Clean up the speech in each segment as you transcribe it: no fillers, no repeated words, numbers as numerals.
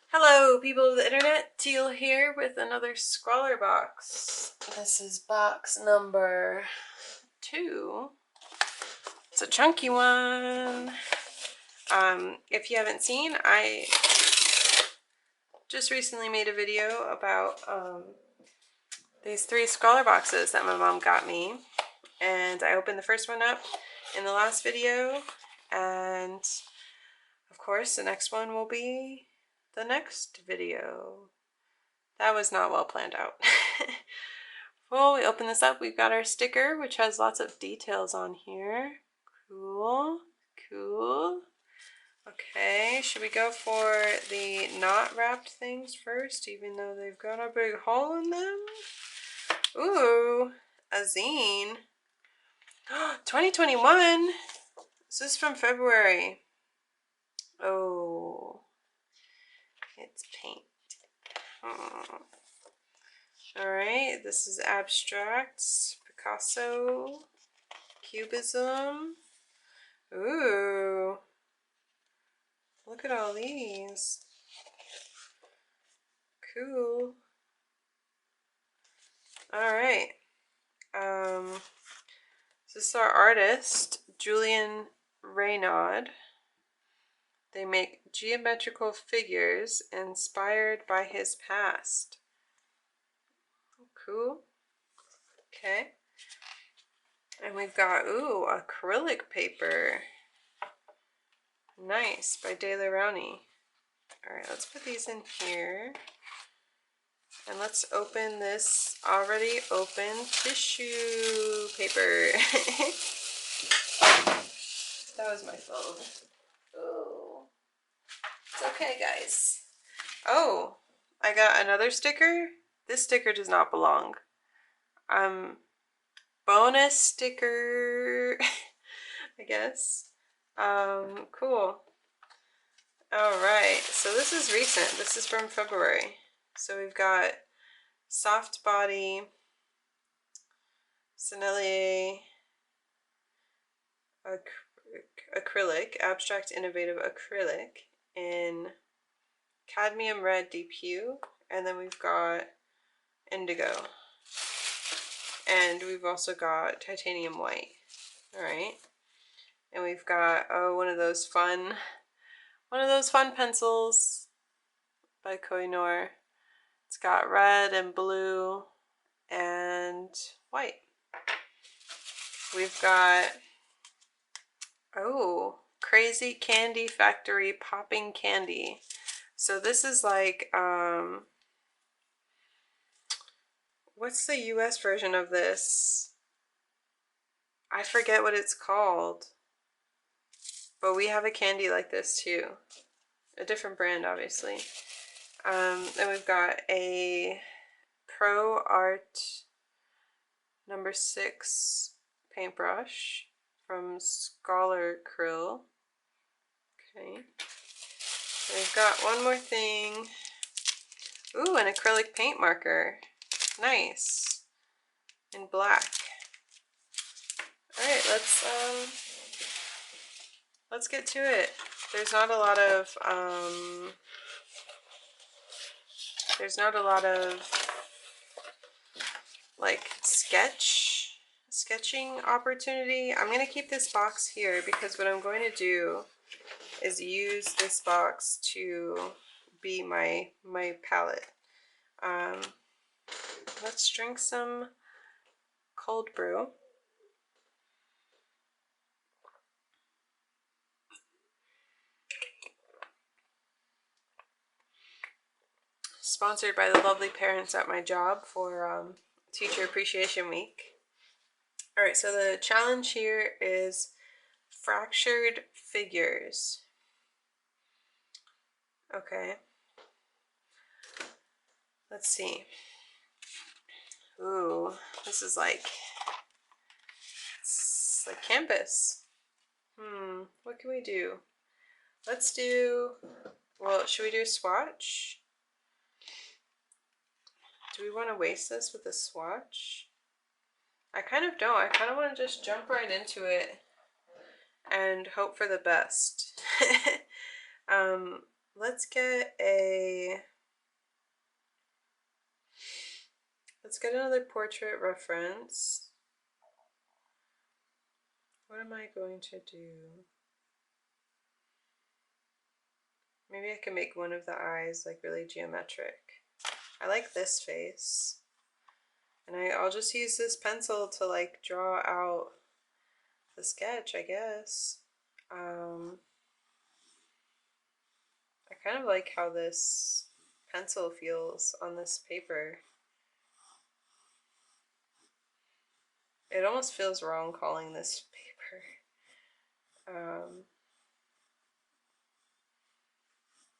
Hello, people of the internet. Teal here with another Scrawlrbox. This is box number 2. It's a chunky one. If you haven't seen, I just recently made a video about these 3 Scrawlrboxes that my mom got me, and I opened the first one up in the last video, and of course the next one will be the next video. That was not well planned out. Well, we open this up, we've got our sticker, which has lots of details on here. Cool, cool. Okay, should we go for the not wrapped things first, even though they've got a big hole in them? Ooh, a zine. 2021! This is from February. Oh, it's paint. Alright, this is abstracts, Picasso, Cubism. Ooh, look at all these. Cool. Alright, this is our artist, Julian Raynaud. They make geometrical figures inspired by his past. Cool. Okay. And we've got, ooh, acrylic paper. Nice, by De La Rowney. Alright, let's put these in here. And let's open this already open tissue paper. That was my phone. Oh. It's okay, guys. Oh, I got another sticker. This sticker does not belong. Bonus sticker, I guess. Cool. Alright, so this is recent. This is from February. So we've got Soft Body, Sennelier, Acrylic, Abstract Innovative Acrylic in Cadmium Red Deep Hue, and then we've got Indigo. And we've also got Titanium White. Alright. And we've got, oh, one of those fun pencils by Koh-i-Noor. It's got red and blue and white. We've got, oh, Crazy Candy Factory Popping Candy. So this is like, what's the US version of this? I forget what it's called. But we have a candy like this too. A different brand, obviously. Then we've got a Pro Art number 6 paintbrush from Scrawlrbox. Okay. We've got one more thing. Ooh, an acrylic paint marker. Nice. In black. Alright, let's get to it. There's not a lot of like sketching opportunity. I'm gonna keep this box here because what I'm going to do is use this box to be my palette. Let's drink some cold brew. Sponsored by the lovely parents at my job for Teacher Appreciation Week. Alright, so the challenge here is fractured figures. Okay. Let's see. Ooh, this is like, it's like canvas. What can we do? Let's do, well, should we do a swatch? Do we want to waste this with a swatch? I kind of don't. I kind of want to just jump right into it and hope for the best. let's get another portrait reference. What am I going to do? Maybe I can make one of the eyes like really geometric. I like this face. And I'll just use this pencil to like draw out the sketch, I guess. I kind of like how this pencil feels on this paper. It almost feels wrong calling this paper.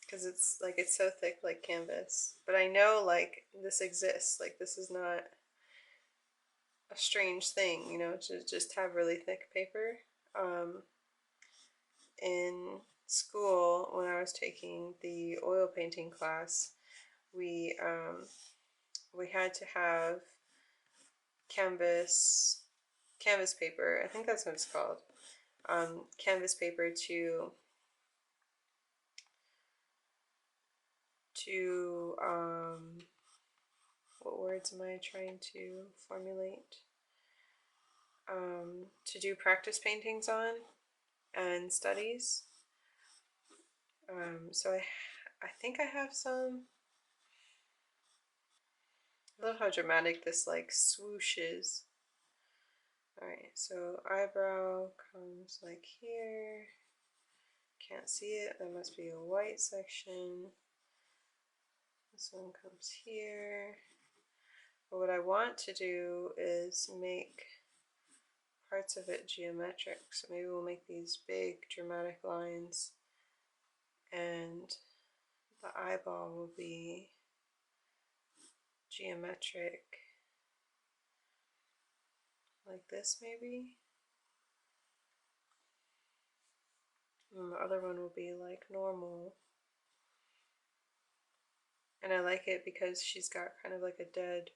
Because it's like it's so thick like canvas. But I know like this exists. Like this is not a strange thing, you know, to just have really thick paper. In school, when I was taking the oil painting class, we had to have canvas paper. I think that's what it's called. Canvas paper to what words am I trying to formulate? To do practice paintings on and studies. So I think I have some. I love how dramatic this like swoosh is. Alright, so eyebrow comes like here. Can't see it, that must be a white section. This one comes here. But what I want to do is make parts of it geometric. So maybe we'll make these big dramatic lines and the eyeball will be geometric like this maybe. And the other one will be like normal. And I like it because she's got kind of like a dead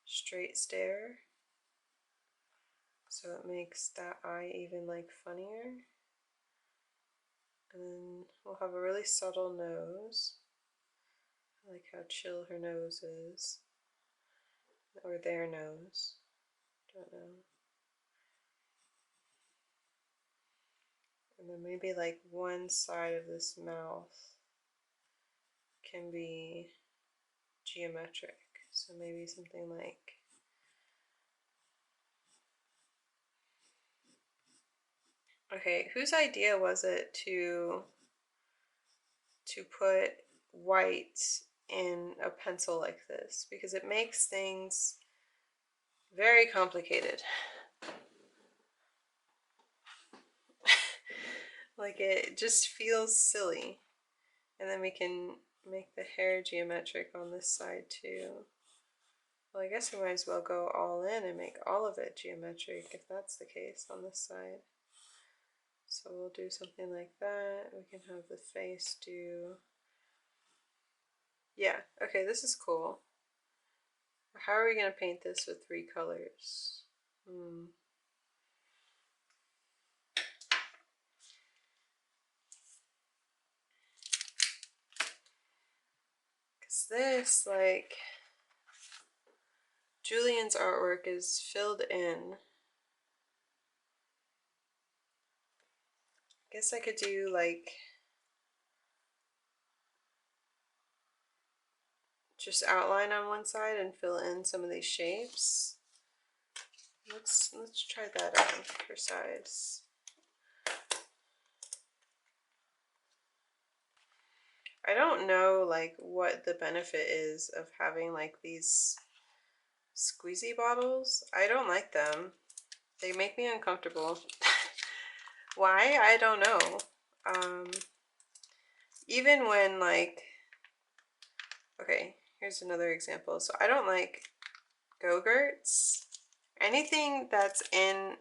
straight stare. So it makes that eye even like funnier. And then we'll have a really subtle nose. I like how chill her nose is. Or their nose. Don't know. And then maybe like one side of this mouth can be geometric. So maybe something like okay, whose idea was it to put white in a pencil like this? Because it makes things very complicated. Like it just feels silly. And then we can make the hair geometric on this side too. Well, I guess we might as well go all in and make all of it geometric if that's the case on this side. So we'll do something like that. We can have the face do... Yeah, okay, this is cool. How are we going to paint this with 3 colors? Because this, like, Julian's artwork is filled in. I guess I could do, like, just outline on one side and fill in some of these shapes. Let's try that on for size. I don't know like what the benefit is of having like these squeezy bottles. I don't like them. They make me uncomfortable. Why? I don't know. Even when like, okay, here's another example. So I don't like Go-Gurts. Anything that's in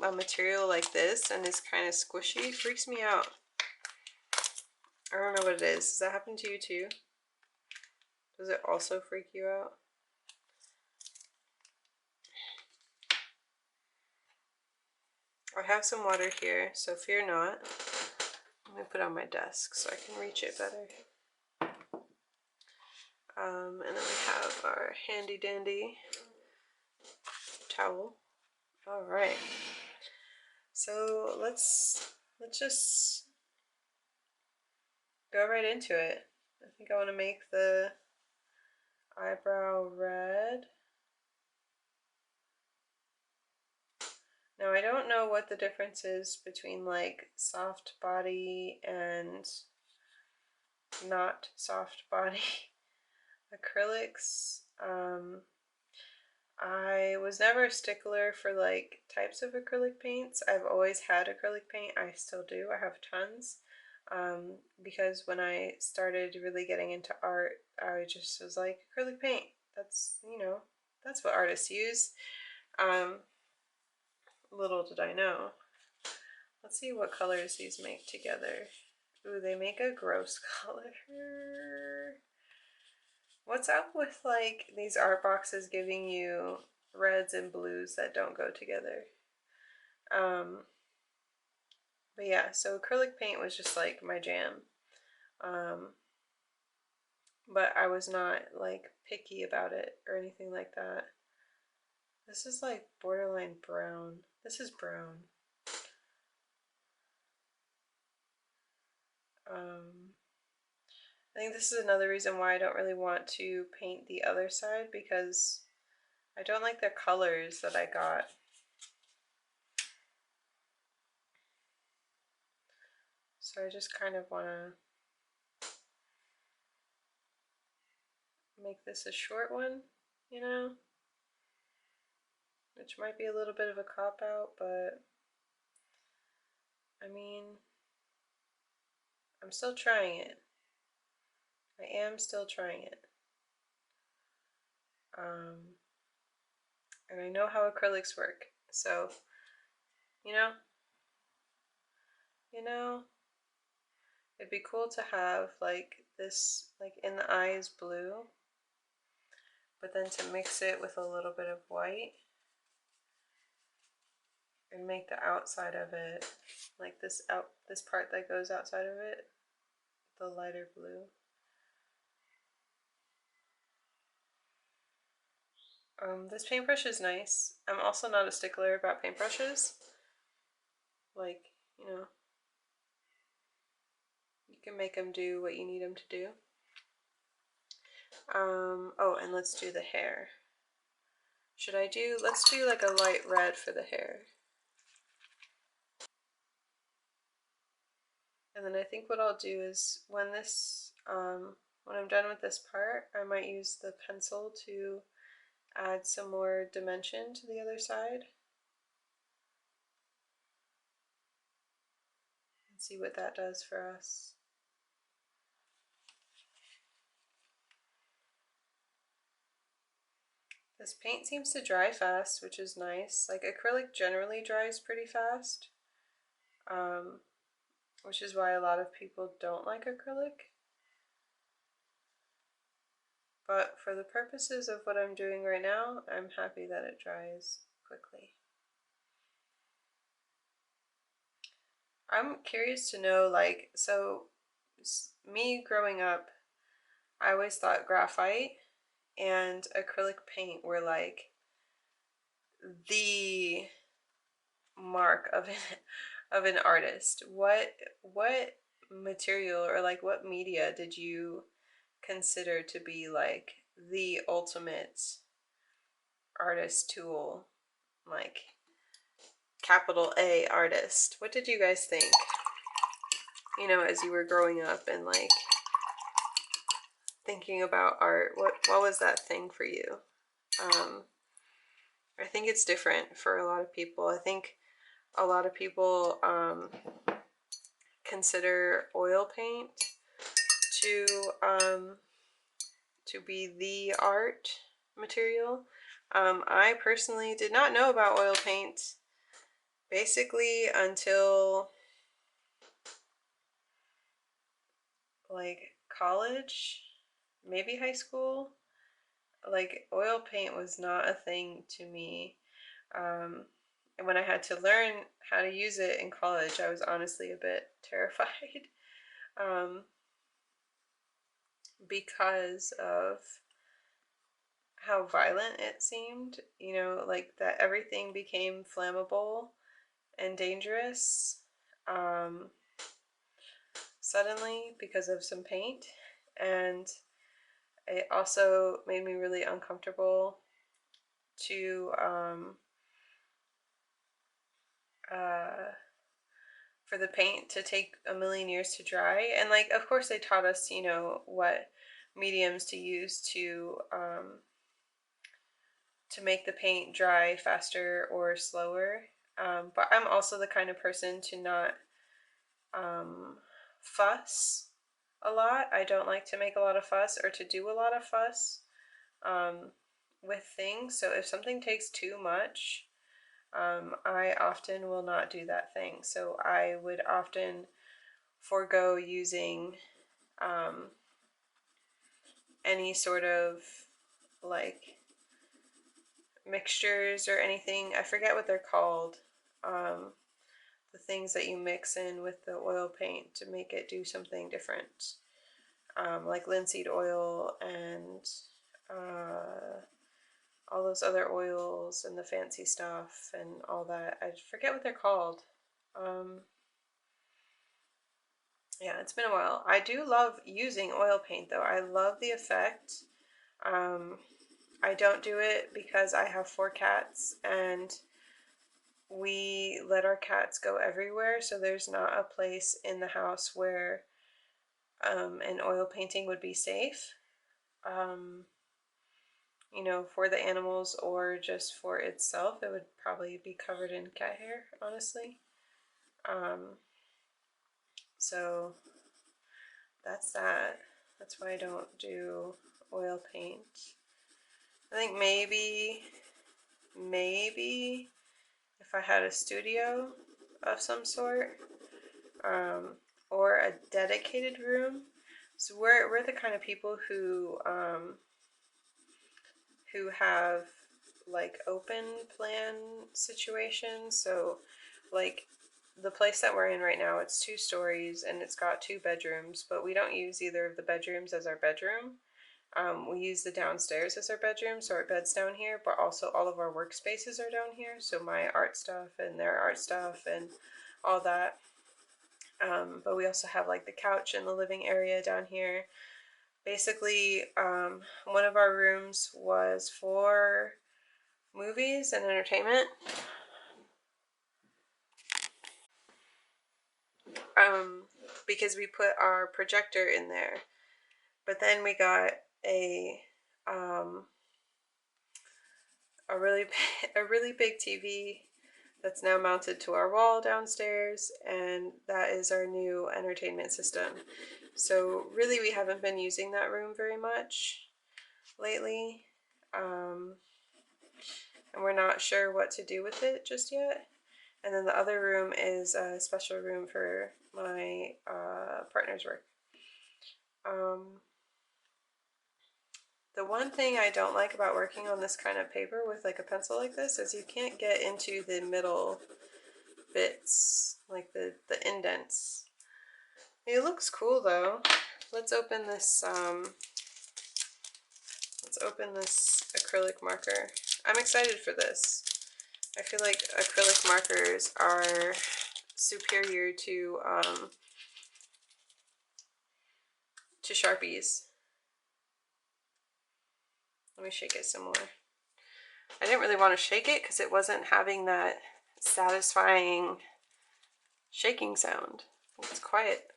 a material like this and is kind of squishy freaks me out. I don't know what it is. Does that happen to you too? Does it also freak you out? I have some water here, so fear not. Let me put it on my desk so I can reach it better. And then we have our handy dandy towel. All right. So let's just go right into it. I think I want to make the eyebrow red. Now I don't know what the difference is between like soft body and not soft body acrylics. I was never a stickler for like types of acrylic paints. I've always had acrylic paint. I still do. I have tons. Because when I started really getting into art, I just was like, acrylic paint. That's, you know, that's what artists use. Little did I know. Let's see what colors these make together. Ooh, they make a gross color. What's up with like these art boxes giving you reds and blues that don't go together? But yeah, so acrylic paint was just like my jam. But I was not like picky about it or anything like that. This is like borderline brown. This is brown. I think this is another reason why I don't really want to paint the other side, because I don't like the colors that I got. So I just kind of want to make this a short one, you know? Which might be a little bit of a cop-out, but I mean, I'm still trying it. I am still trying it. And I know how acrylics work, so, you know, it'd be cool to have like this, like in the eyes blue, but then to mix it with a little bit of white and make the outside of it, like this part that goes outside of it, the lighter blue. This paintbrush is nice. I'm also not a stickler about paintbrushes. Like, you know, you can make them do what you need them to do. Oh, and let's do the hair. Let's do like a light red for the hair. And then I think what I'll do is when I'm done with this part, I might use the pencil to add some more dimension to the other side. And see what that does for us. This paint seems to dry fast, which is nice. Like acrylic generally dries pretty fast, which is why a lot of people don't like acrylic. But for the purposes of what I'm doing right now, I'm happy that it dries quickly. I'm curious to know, like, so me growing up, I always thought graphite and acrylic paint were like the mark of an artist. What material or like what media did you consider to be like the ultimate artist tool, like capital A artist? What did you guys think, you know, as you were growing up and like thinking about art? What was that thing for you? I think it's different for a lot of people. I think a lot of people consider oil paint to be the art material. I personally did not know about oil paint basically until like college, maybe high school. Like oil paint was not a thing to me. And when I had to learn how to use it in college, I was honestly a bit terrified because of how violent it seemed, you know, like that everything became flammable and dangerous suddenly because of some paint. And it also made me really uncomfortable to for the paint to take a million years to dry. And like, of course they taught us, you know, what mediums to use to make the paint dry faster or slower. But I'm also the kind of person to not fuss a lot. I don't like to make a lot of fuss or to do a lot of fuss with things. So if something takes too much, I often will not do that thing. So I would often forego using any sort of like mixtures or anything. I forget what they're called. The things that you mix in with the oil paint to make it do something different. Like linseed oil and all those other oils and the fancy stuff and all that. I forget what they're called. Yeah, it's been a while. I do love using oil paint though. I love the effect. I don't do it because I have 4 cats and we let our cats go everywhere, so there's not a place in the house where an oil painting would be safe. You know, for the animals or just for itself, it would probably be covered in cat hair, honestly. So that's that. That's why I don't do oil paint. I think maybe if I had a studio of some sort, or a dedicated room. So we're the kind of people who have like open plan situations. So like the place that we're in right now, it's 2 stories and it's got 2 bedrooms, but we don't use either of the bedrooms as our bedroom. We use the downstairs as our bedroom, so our bed's down here, but also all of our workspaces are down here. So my art stuff and their art stuff and all that. But we also have like the couch in the living area down here. Basically, one of our rooms was for movies and entertainment. Because we put our projector in there. But then we got a really a really big TV that's now mounted to our wall downstairs, and that is our new entertainment system. So really we haven't been using that room very much lately, and we're not sure what to do with it just yet. And then the other room is a special room for my partner's work. The one thing I don't like about working on this kind of paper with like a pencil like this is you can't get into the middle bits, like the indents. It looks cool though. Let's open this acrylic marker. I'm excited for this. I feel like acrylic markers are superior to Sharpies. Let me shake it some more. I didn't really want to shake it because it wasn't having that satisfying shaking sound. It's quiet.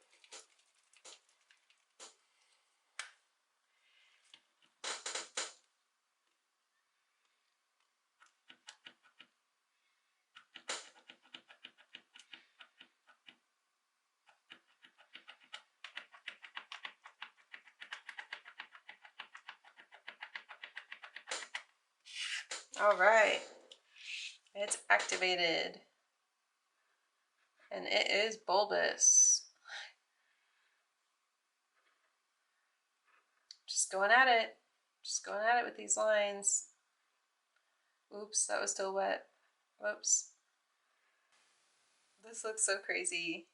All right, it's activated and it is bulbous. Just going at it. Just going at it with these lines. Oops, that was still wet. Whoops. This looks so crazy.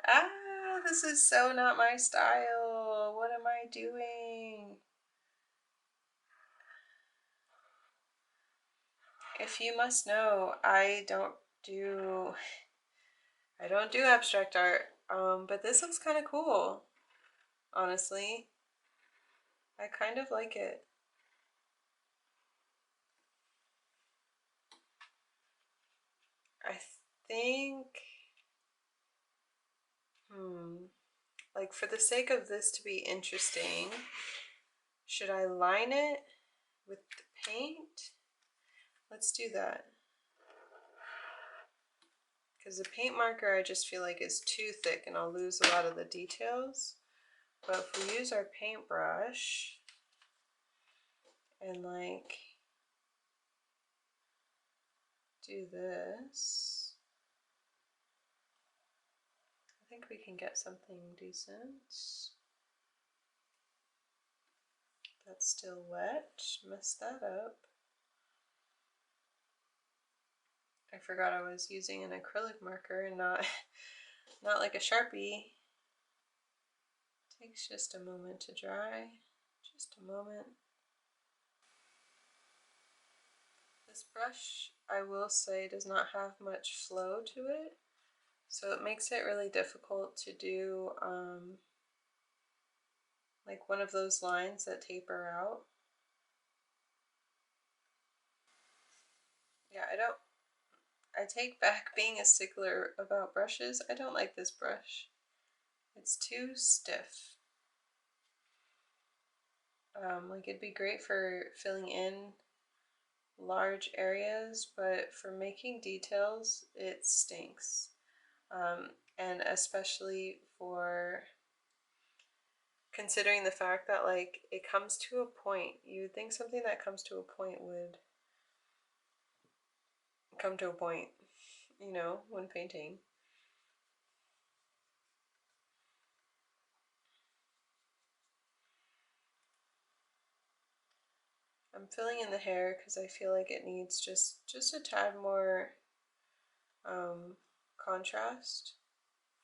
Ah, this is so not my style. What am I doing? If you must know, I don't do abstract art, but this looks kind of cool, honestly. I kind of like it. I think, like for the sake of this to be interesting, should I line it with the paint? Let's do that. Because the paint marker I just feel like is too thick and I'll lose a lot of the details. But if we use our paintbrush and like do this, I think we can get something decent. That's still wet. Messed that up. I forgot I was using an acrylic marker and not like a Sharpie. Takes just a moment to dry. Just a moment. This brush, I will say, does not have much flow to it, so it makes it really difficult to do like one of those lines that taper out. Yeah, I take back being a stickler about brushes. I don't like this brush. It's too stiff. Like it'd be great for filling in large areas, but for making details, it stinks. And especially for considering the fact that like it comes to a point. You would think something that comes to a point would come to a point, you know, when painting. I'm filling in the hair because I feel like it needs just a tad more contrast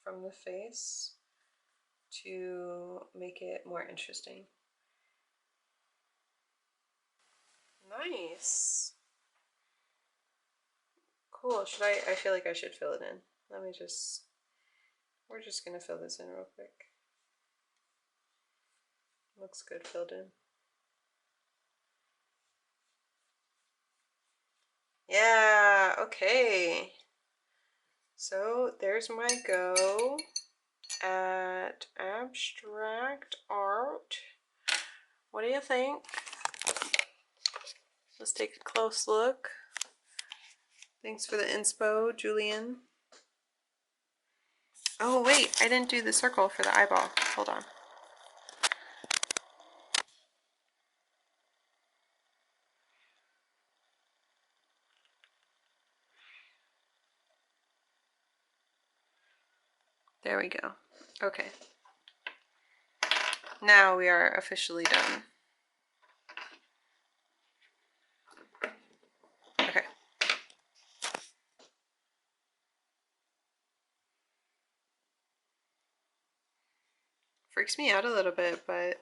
from the face to make it more interesting. Nice. Cool. I feel like I should fill it in. We're just gonna fill this in real quick. Looks good filled in. Yeah, okay. So there's my go at abstract art. What do you think? Let's take a close look. Thanks for the inspo, Julian. Oh wait, I didn't do the circle for the eyeball. Hold on. There we go. Okay. Now we are officially done. Okay. Freaks me out a little bit, but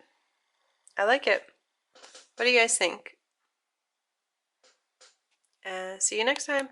I like it. What do you guys think? See you next time.